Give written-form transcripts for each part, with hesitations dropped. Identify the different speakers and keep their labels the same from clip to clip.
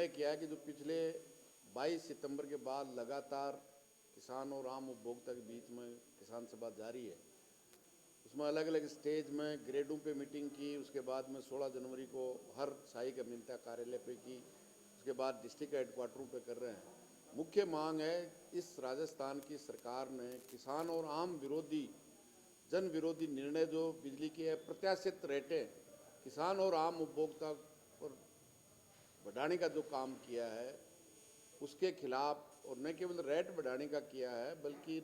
Speaker 1: निर्णय किया है कि जो पिछले 22 सितंबर के बाद लगातार किसान और आम उपभोक्ता के बीच में किसान सभा जारी है, उसमें अलग अलग स्टेज में ग्रेडों पे मीटिंग की। उसके बाद में 16 जनवरी को हर सहायक अभियंता कार्यालय पे की। उसके बाद डिस्ट्रिक्ट हेडक्वार्टरों पे कर रहे हैं। मुख्य मांग है, इस राजस्थान की सरकार ने किसान और आम विरोधी, जन विरोधी निर्णय जो बिजली की अप्रत्याशित रेटें किसान और आम उपभोक्ता पर बढ़ाने का जो काम किया है, उसके खिलाफ, और न केवल रेट बढ़ाने का किया है बल्कि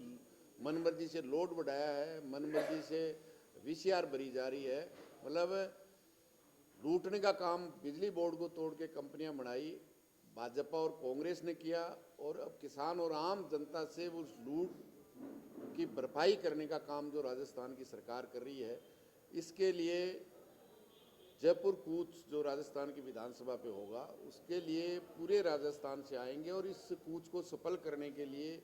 Speaker 1: मनमर्जी से लोड बढ़ाया है, मनमर्जी से वीसीआर भरी जा रही है। मतलब लूटने का काम बिजली बोर्ड को तोड़ के कंपनियां बनाई भाजपा और कांग्रेस ने किया, और अब किसान और आम जनता से उस लूट की भरपाई करने का काम जो राजस्थान की सरकार कर रही है। इसके लिए जयपुर कूच जो राजस्थान की विधानसभा पे होगा, उसके लिए पूरे राजस्थान से आएंगे, और इस कूच को सफल करने के लिए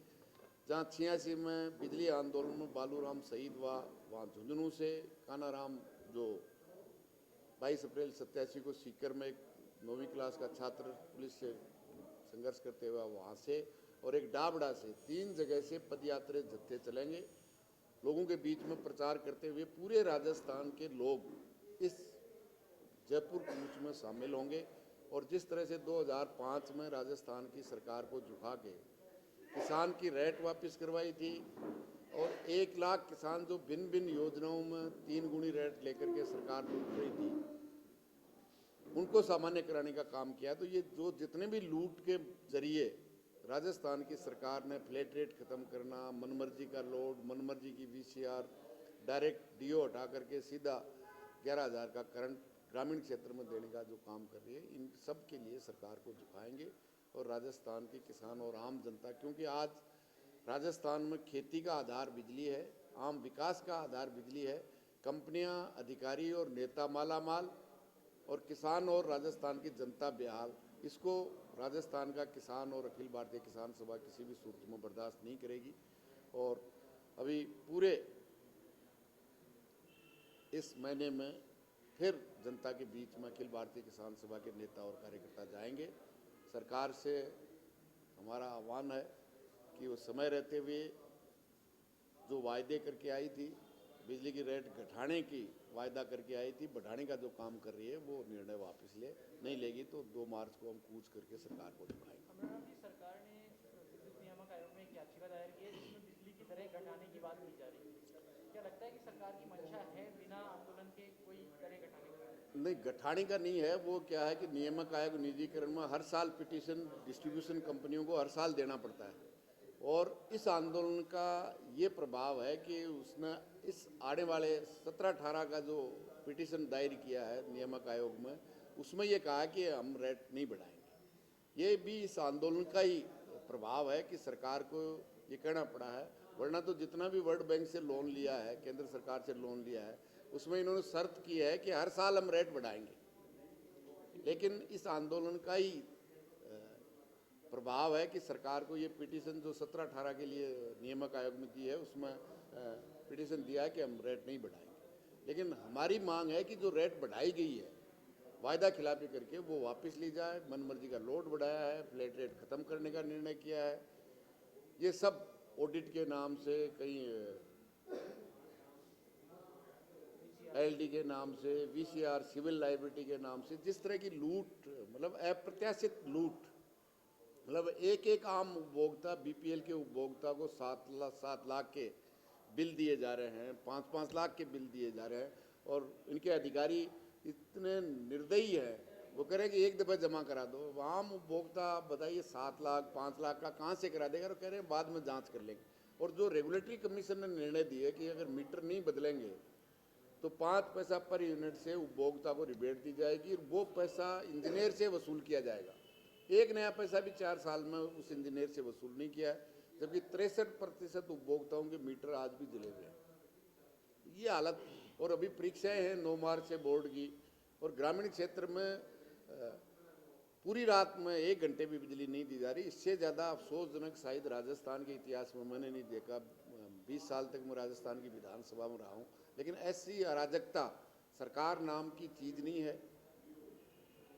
Speaker 1: जहाँ 86 में बिजली आंदोलन में बालूराम शहीद हुआ, वहाँ झुंझुनू से कानाराम जो 22 अप्रैल 87 को सीकर में एक 9वीं क्लास का छात्र पुलिस से संघर्ष करते हुए वहाँ से, और एक डाबड़ा से, 3 जगह से पदयात्रा जत्थे चलेंगे। लोगों के बीच में प्रचार करते हुए पूरे राजस्थान के लोग इस जयपुर कूच में शामिल होंगे। और जिस तरह से 2005 में राजस्थान की सरकार को झुका के किसान की रेट वापस करवाई थी, और 1 लाख किसान जो भिन्न भिन्न योजनाओं में 3 गुनी रेट लेकर के सरकार लूट रही थी, उनको सामान्य कराने का काम किया। तो ये जो जितने भी लूट के जरिए राजस्थान की सरकार ने फ्लैट रेट खत्म करना, मनमर्जी का लोड, मनमर्जी की वीसीआर, डायरेक्ट डीओ हटा करके सीधा 11,000 का करंट ग्रामीण क्षेत्र में देने का जो काम कर रही है, इन सब के लिए सरकार को झुकाएंगे। और राजस्थान के किसान और आम जनता, क्योंकि आज राजस्थान में खेती का आधार बिजली है, आम विकास का आधार बिजली है, कंपनियां, अधिकारी और नेता माला माल, और किसान और राजस्थान की जनता बेहाल। इसको राजस्थान का किसान और अखिल भारतीय किसान सभा किसी भी सूरत में बर्दाश्त नहीं करेगी। और अभी पूरे इस महीने में फिर जनता के बीच में अखिल भारतीय किसान सभा के नेता और कार्यकर्ता जाएंगे। सरकार से हमारा आह्वान है कि वो समय रहते हुए जो वायदे करके आई थी, बिजली की रेट घटाने की वायदा करके आई थी, बढ़ाने का जो काम कर रही है, वो निर्णय वापस नहीं लेगी तो 2 मार्च को हम कूच करके सरकार को दिखाएंगे।
Speaker 2: अमरनाथ जी, सरकार ने विद्युत नियामक आयोग में एक याचिका दायर की है जिसमें बिजली की दरें घटाने की बात की जा रही है। क्या लगता है कि सरकार की मंशा है बिना आंदोलन के कोई दरें घटाने का?
Speaker 1: नहीं, गठानी का नहीं है। वो क्या है कि नियामक आयोग निजीकरण में हर साल पिटीशन डिस्ट्रीब्यूशन कंपनियों को हर साल देना पड़ता है, और इस आंदोलन का ये प्रभाव है कि उसने इस आने वाले 17-18 का जो पिटीशन दायर किया है नियामक आयोग में, उसमें ये कहा कि हम रेट नहीं बढ़ाएंगे। ये भी इस आंदोलन का ही प्रभाव है कि सरकार को ये कहना पड़ा है। वरना तो जितना भी वर्ल्ड बैंक से लोन लिया है, केंद्र सरकार से लोन लिया है, उसमें इन्होंने शर्त की है कि हर साल हम रेट बढ़ाएंगे। लेकिन इस आंदोलन का ही प्रभाव है कि सरकार को ये पिटीशन जो 17-18 के लिए नियामक आयोग में दी है, उसमें पिटीशन दिया है कि हम रेट नहीं बढ़ाएंगे। लेकिन हमारी मांग है कि जो रेट बढ़ाई गई है वायदा खिलाफी करके, वो वापस ली जाए। मनमर्जी का लोड बढ़ाया है, फ्लैट रेट खत्म करने का निर्णय किया है। ये सब ऑडिट के नाम से, कहीं एलडी के नाम से, वीसीआर, सिविल लाइबिलिटी के नाम से, जिस तरह की लूट, मतलब अप्रत्याशित लूट, मतलब एक एक आम उपभोक्ता, बीपीएल के उपभोक्ता को 7 लाख के बिल दिए जा रहे हैं, 5-5 लाख के बिल दिए जा रहे हैं। और इनके अधिकारी इतने निर्दयी हैं, वो कह रहे हैं कि एक दफ़ा जमा करा दो। आम उपभोक्ता बताइए 7 लाख 5 लाख का कहाँ से करा देगा, और कह रहे हैं बाद में जांच कर लेंगे। और जो रेगुलेटरी कमीशन ने निर्णय दिया कि अगर मीटर नहीं बदलेंगे तो 5 पैसा पर यूनिट से उपभोक्ता को रिबेट दी जाएगी, और वो पैसा इंजीनियर से वसूल किया जाएगा। एक नया पैसा भी 4 साल में उस इंजीनियर से वसूल नहीं किया है, जबकि 63% उपभोक्ताओं के मीटर आज भी जले हुए हैं। ये हालत, और अभी परीक्षाएं हैं 9 मार्च से बोर्ड की, और ग्रामीण क्षेत्र में पूरी रात में 1 घंटे भी बिजली नहीं दी जा रही। इससे ज़्यादा अफसोसजनक शायद राजस्थान के इतिहास में मैंने नहीं देखा। 20 साल तक मैं राजस्थान की विधानसभा में रहा हूँ, लेकिन ऐसी अराजकता सरकार नाम की चीज़ नहीं है।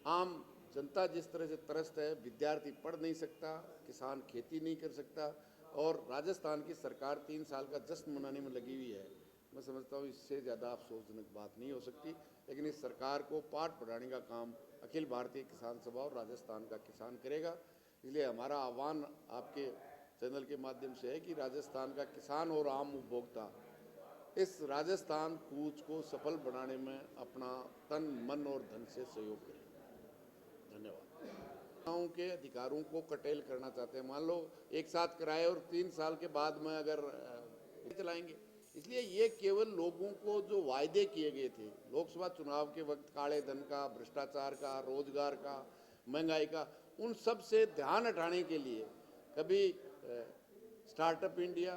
Speaker 1: आम जनता जिस तरह से त्रस्त है, विद्यार्थी पढ़ नहीं सकता, किसान खेती नहीं कर सकता, और राजस्थान की सरकार 3 साल का जश्न मनाने में लगी हुई है। मैं समझता हूँ इससे ज़्यादा अफसोसजनक बात नहीं हो सकती। लेकिन इस सरकार को पाठ पढ़ाने का काम अखिल भारतीय किसान सभा और राजस्थान का किसान करेगा। इसलिए हमारा आह्वान आपके चैनल के माध्यम से है कि राजस्थान का किसान और आम उपभोक्ता इस राजस्थान कूच को सफल बनाने में अपना तन, मन और धन से सहयोग करें। धन्यवाद। किसानों के अधिकारों को कटेल करना चाहते हैं, मान लो एक साथ कराए और 3 साल के बाद में अगर चलाएंगे, इसलिए ये केवल लोगों को जो वायदे किए गए थे लोकसभा चुनाव के वक्त, काले धन का, भ्रष्टाचार का, रोजगार का, महंगाई का, उन सब से ध्यान हटाने के लिए कभी स्टार्टअप इंडिया,